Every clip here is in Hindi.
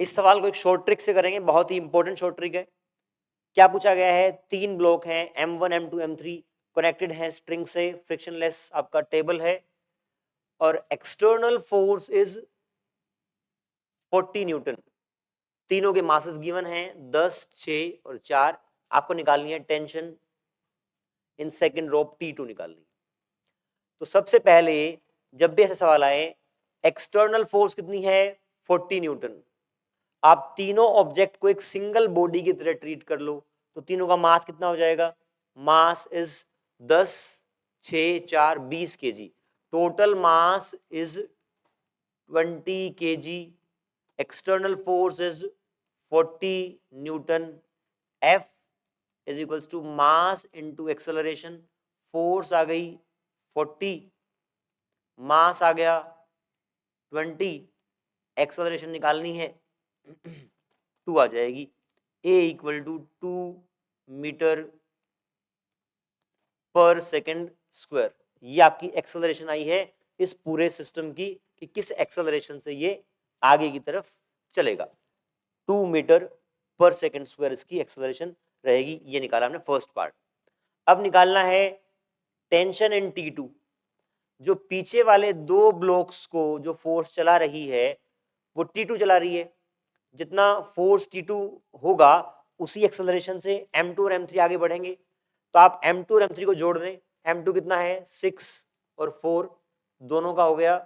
इस सवाल को एक शॉर्ट ट्रिक से करेंगे, बहुत ही इंपॉर्टेंट शॉर्ट ट्रिक है। क्या पूछा गया है, 3 ब्लॉक हैं M1 M2 M3 कनेक्टेड है स्ट्रिंग से, फ्रिक्शनलेस आपका टेबल है और एक्सटर्नल फोर्स इज 40 न्यूटन। तीनों के मासेस गिवन हैं 10, 6 और 4। आपको निकालनी है tension in second rope T2 निकालनी। तो सबसे पहले जब भी ऐसा सवाल आए, एक्सटर्नल फोर्स कितनी है 40 न्यूटन। आप तीनों ऑब्जेक्ट को एक सिंगल बॉडी की तरह ट्रीट कर लो, तो तीनों का मास कितना हो जाएगा, mass is 10, 6, 4, 20 kg। Total mass is 20 kg। External force is 40 newton. F is equals to mass into acceleration. Force आ गई 40, मास आ गया 20, एक्सेलरेशन निकालनी है 2 आ जाएगी। A इक्वल टू 2 मीटर पर सेकेंड स्क्वायर। ये आपकी एक्सेलरेशन आई है इस पूरे सिस्टम की कि किस एक्सेलरेशन से ये आगे की तरफ चलेगा। 2 मीटर पर सेकेंड स्क्वायर इसकी एक्सेलरेशन रहेगी। ये निकाला हमने फर्स्ट पार्ट। अब निकालना है टेंशन इन T2। जो पीछे वाले 2 ब्लॉक्स को जो फोर्स चला रही है वो T2 चला रही है। जितना फोर्स T2 होगा उसी एक्सेलरेशन से M2 और M3 आगे बढ़ेंगे। तो आप M2 और M3 को जोड़ दें। M2 कितना है 6 और 4, दोनों का हो गया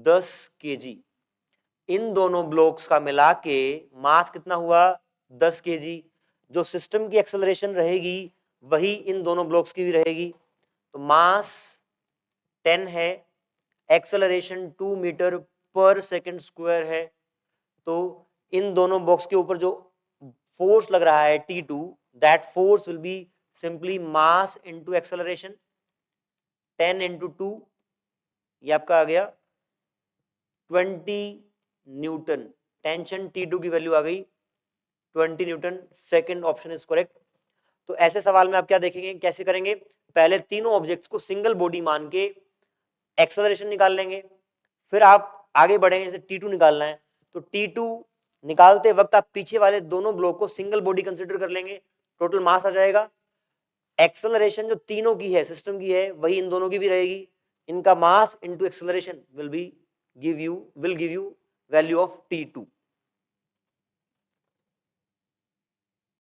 10 kg। इन दोनों ब्लॉक्स का मिला के मास कितना हुआ 10 kg। जो सिस्टम की एक्सेलरेशन रहेगी वही इन दोनों ब्लॉक्स की भी रहेगी। तो मास 10 है, एक्सेलरेशन 2 मीटर पर सेकेंड स्क्वायर है। तो इन दोनों बॉक्स के ऊपर जो फोर्स लग रहा है T2, that force will be simply mass into acceleration. 10 into 2, ये आपका आ गया 20 न्यूटन। टेंशन T2 की वैल्यू आ गई 20 Newton. Second option is correct. तो ऐसे सवाल में आप क्या देखेंगे, कैसे करेंगे, पहले तीनों ऑब्जेक्ट्स को सिंगल बॉडी मान के एक्सेलरेशन निकाल लेंगे, फिर आप आगे बढ़ेंगे। जैसे T2 निकालना है तो T2 निकालते वक्त आप पीछे वाले दोनों ब्लॉक को सिंगल बॉडी कंसीडर कर लेंगे, टोटल मास आ जाएगा। एक्सेलरेशन जो तीनों की है सिस्टम की है वही इन दोनों की भी रहेगी। इनका mass into acceleration will give you value of T2।